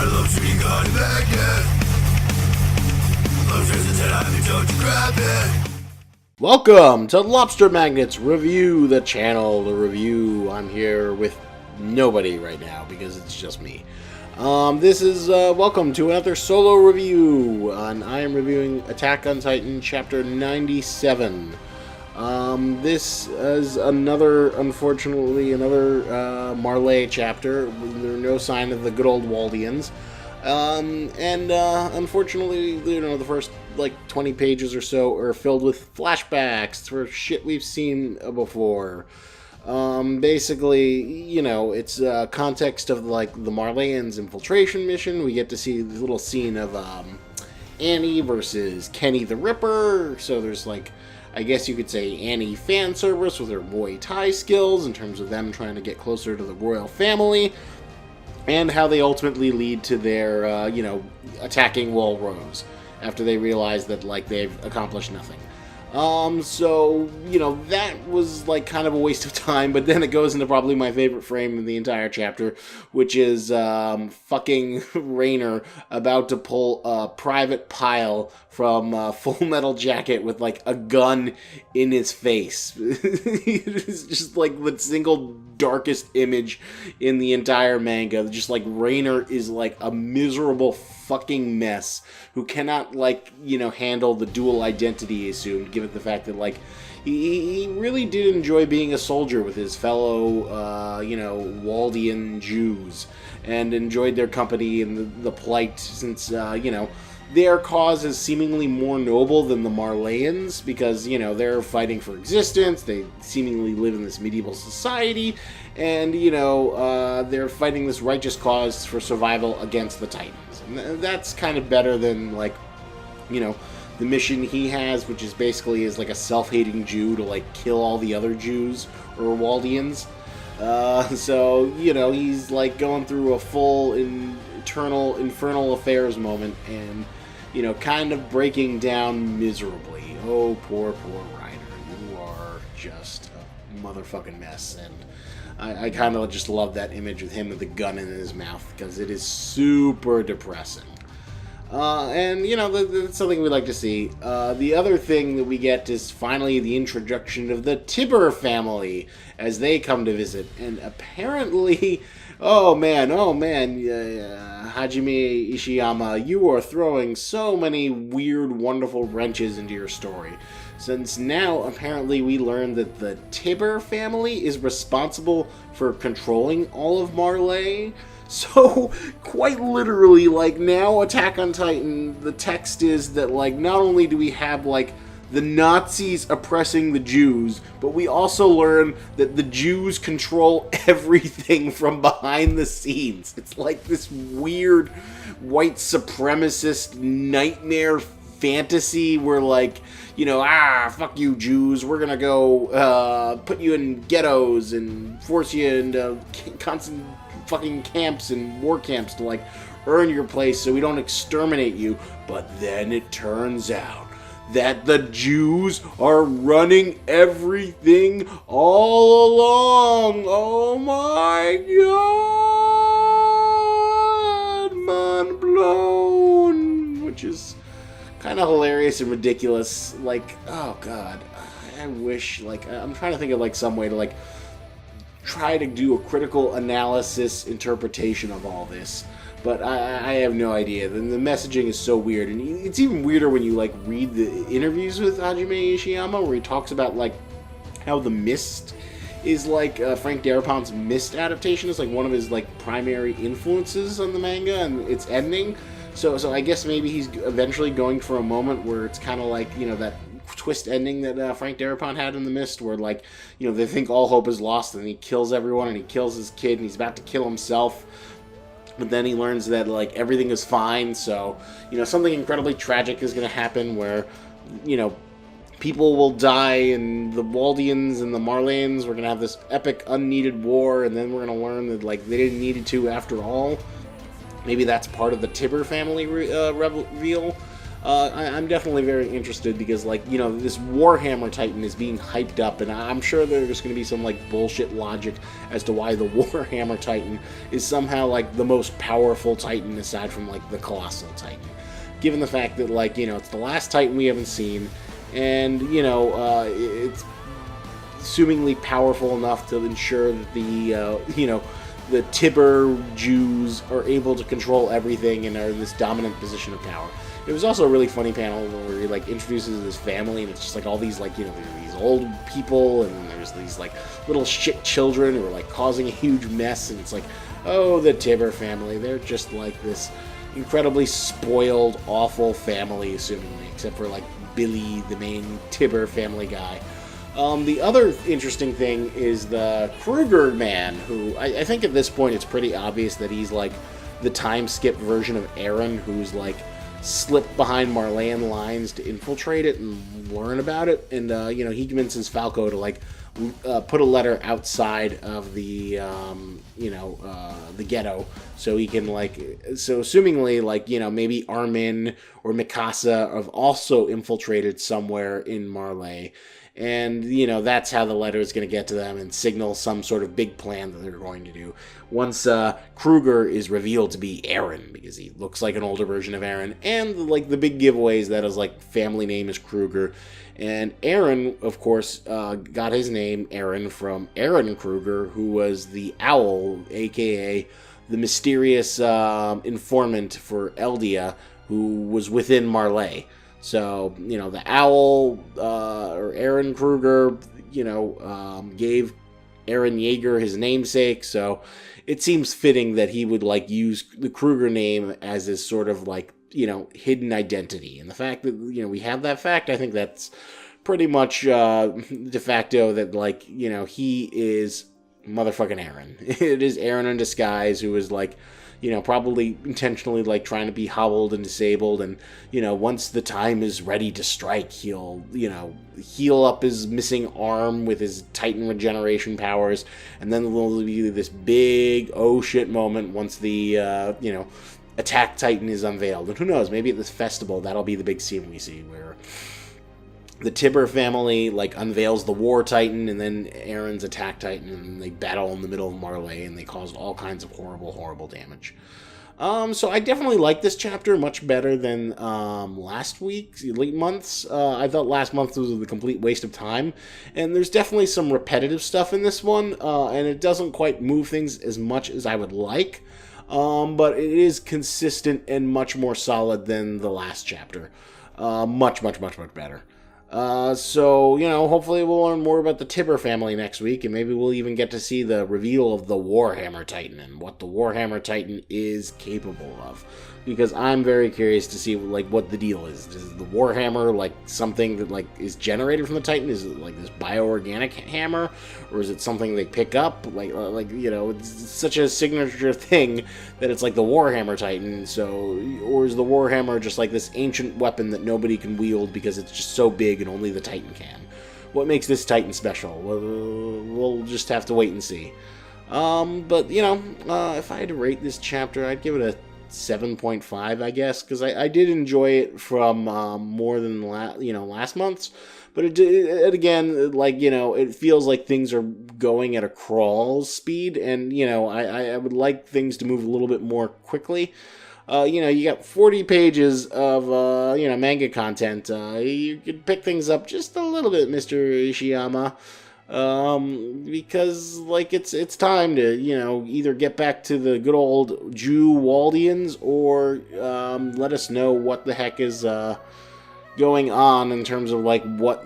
Lobster Magnet. Lobsters and Titan, don't you grab it. Welcome to Lobster Magnet's Review the Channel, the review. I'm here with nobody right now because it's just me. This is welcome to another solo review, and I am reviewing Attack on Titan Chapter 97. This is unfortunately, another Marley chapter. There's no sign of the good old Waldians. Unfortunately, the first, 20 pages or so are filled with flashbacks for shit we've seen before. Basically, it's context of, the Marleyans infiltration mission. We get to see the little scene of, Annie versus Kenny the Ripper. So there's, I guess you could say Annie fan service with her Muay Thai skills in terms of them trying to get closer to the royal family, and how they ultimately lead to their, attacking Wall Rose after they realize that, they've accomplished nothing. That was, kind of a waste of time, but then it goes into probably my favorite frame in the entire chapter, which is, fucking Reiner about to pull a private pile from Full Metal Jacket with, a gun in his face. It's just, the single darkest image in the entire manga. Just, Reiner is, a miserable fucking mess who cannot, handle the dual identity he assumed, given the fact that, he really did enjoy being a soldier with his fellow, Waldian Jews, and enjoyed their company and the plight, since, their cause is seemingly more noble than the Marleyans, because, they're fighting for existence, they seemingly live in this medieval society, and, they're fighting this righteous cause for survival against the Titans. And that's kind of better than, the mission he has, which is basically is a self-hating Jew to, kill all the other Jews, or Waldians. He's, going through a full infernal affairs moment, and, kind of breaking down miserably. Oh, poor Reiner. You are just a motherfucking mess, and I kind of just love that image with him with the gun in his mouth, because it is super depressing. That's something we like to see. The other thing that we get is finally the introduction of the Tiber family as they come to visit. And apparently, oh man, Hajime Ishiyama, you are throwing so many weird, wonderful wrenches into your story. Since now, apparently, we learn that the Tiber family is responsible for controlling all of Marley. So, quite literally, now Attack on Titan, the text is that, not only do we have, the Nazis oppressing the Jews, but we also learn that the Jews control everything from behind the scenes. It's this weird white supremacist nightmare fantasy where, fuck you Jews, we're gonna go put you in ghettos and force you into constant fucking camps and war camps to earn your place so we don't exterminate you. But then it turns out that the Jews are running everything all along. Oh my god, mind blown. Which is kind of hilarious and ridiculous. Oh god, I wish, I'm trying to think of some way to try to do a critical analysis interpretation of all this, but I have no idea. The messaging is so weird, and it's even weirder when you read the interviews with Hajime Ishiyama, where he talks about how The Mist is Frank Darabont's Mist adaptation is one of his primary influences on the manga and its ending. So I guess maybe he's eventually going for a moment where it's kind of that twist ending that Frank Darabont had in The Mist, where they think all hope is lost, and he kills everyone, and he kills his kid, and he's about to kill himself, but then he learns that everything is fine. So something incredibly tragic is going to happen where people will die, and the Waldians and the Marleyans, we're going to have this epic unneeded war, and then we're going to learn that they didn't need it to after all. Maybe that's part of the Tiber family reveal. I'm definitely very interested because, like, you know, this Warhammer Titan is being hyped up, and I'm sure there's going to be some, like, bullshit logic as to why the Warhammer Titan is somehow, like, the most powerful Titan aside from, like, the Colossal Titan. Given the fact that, like, you know, it's the last Titan we haven't seen, and, you know, it's assumingly powerful enough to ensure that the, you know, the Tiber Jews are able to control everything and are in this dominant position of power. It was also a really funny panel where he, like, introduces his family, and it's just, like, all these, like, you know, these old people, and there's these, like, little shit children who are, like, causing a huge mess, and it's like, oh, the Tiber family, they're just, like, this incredibly spoiled, awful family, assumingly, except for, like, Billy, the main Tiber family guy. The other interesting thing is the Kruger man, who I think at this point it's pretty obvious that he's, like, the time-skip version of Eren, who's, like, slipped behind Marleyan lines to infiltrate it and learn about it. And, you know, he convinces Falco to, like, put a letter outside of the, you know, the ghetto, so he can, like, so assumingly, like, you know, maybe Armin or Mikasa have also infiltrated somewhere in Marley. And, you know, that's how the letter is going to get to them and signal some sort of big plan that they're going to do. Once Kruger is revealed to be Eren, because he looks like an older version of Eren, and, like, the big giveaway is that his, like, family name is Kruger. And Eren, of course, got his name, Eren, from Eren Kruger, who was the Owl, a.k.a. the mysterious informant for Eldia, who was within Marley. So, you know, the Owl, or Eren Kruger, you know, gave Eren Yeager his namesake, so it seems fitting that he would, like, use the Kruger name as his sort of, like, you know, hidden identity. And the fact that, you know, we have that fact, I think that's pretty much de facto that, like, you know, he is motherfucking Eren. It is Eren in disguise, who is, like, you know, probably intentionally, like, trying to be hobbled and disabled, and, you know, once the time is ready to strike, he'll, you know, heal up his missing arm with his Titan regeneration powers, and then there'll be this big oh shit moment once the, you know, Attack Titan is unveiled. And who knows, maybe at this festival, that'll be the big scene we see, where the Tiber family, like, unveils the War Titan, and then Eren's Attack Titan, and they battle in the middle of Marley, and they cause all kinds of horrible, horrible damage. So I definitely like this chapter much better than last week's Elite Months. I thought last month was a complete waste of time, and there's definitely some repetitive stuff in this one, and it doesn't quite move things as much as I would like, but it is consistent and much more solid than the last chapter. Much, much, much, much better. So, you know, hopefully we'll learn more about the Tiber family next week, and maybe we'll even get to see the reveal of the Warhammer Titan and what the Warhammer Titan is capable of. Because I'm very curious to see, like, what the deal is. Is the Warhammer, like, something that, like, is generated from the Titan? Is it, like, this bioorganic hammer? Or is it something they pick up? Like, you know, it's such a signature thing that it's like the Warhammer Titan, so... Or is the Warhammer just, like, this ancient weapon that nobody can wield because it's just so big and only the Titan can? What makes this Titan special? We'll just have to wait and see. But, you know, if I had to rate this chapter, I'd give it a 7.5, I guess, because I did enjoy it from more than last month's, but it again, like, you know, it feels like things are going at a crawl speed, and, you know, I would like things to move a little bit more quickly. You know, you got 40 pages of, you know, manga content. You could pick things up just a little bit, Mr. Ishiyama. Because, like, it's time to, you know, either get back to the good old Jew Waldians, or let us know what the heck is going on in terms of, like, what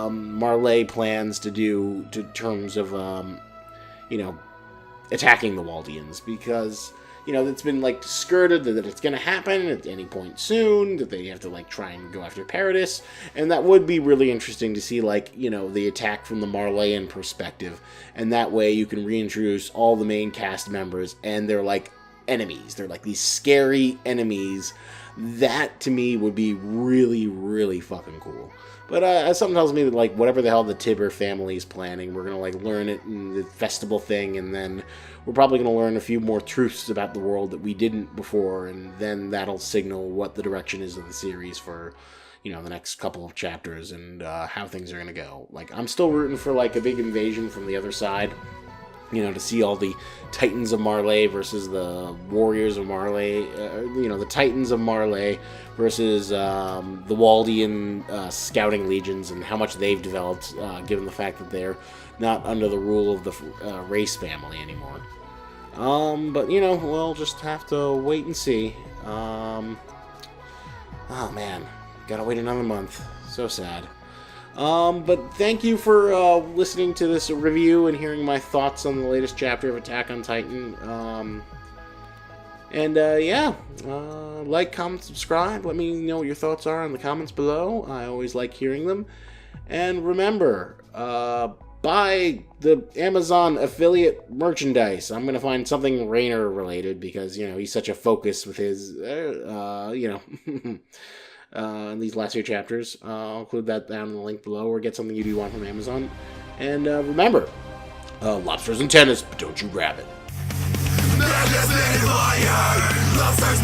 Marley plans to do in terms of, you know, attacking the Waldians, because, you know, it's been, like, skirted that it's going to happen at any point soon, that they have to, like, try and go after Paradis, and that would be really interesting to see, like, you know, the attack from the Marleyan perspective, and that way you can reintroduce all the main cast members, and they're, like, enemies. They're like these scary enemies. That, to me, would be really, really fucking cool. But something tells me that, like, whatever the hell the Tibber family is planning, we're going to, like, learn it in the festival thing, and then we're probably going to learn a few more truths about the world that we didn't before, and then that'll signal what the direction is of the series for, you know, the next couple of chapters and how things are going to go. Like, I'm still rooting for, like, a big invasion from the other side. You know, to see all the Titans of Marley versus the Warriors of Marley, you know, the Titans of Marley versus the Waldian scouting legions, and how much they've developed, given the fact that they're not under the rule of the race family anymore. But, you know, we'll just have to wait and see. Oh, man. Gotta wait another month. So sad. But thank you for listening to this review and hearing my thoughts on the latest chapter of Attack on Titan. Like, comment, subscribe. Let me know what your thoughts are in the comments below. I always like hearing them. And remember, buy the Amazon affiliate merchandise. I'm going to find something Reiner related because, you know, he's such a focus with his, in these last few chapters. I'll include that down in the link below, or get something you do want from Amazon. And remember, lobsters and tennis, but don't you grab it. Magnet fire, lobsters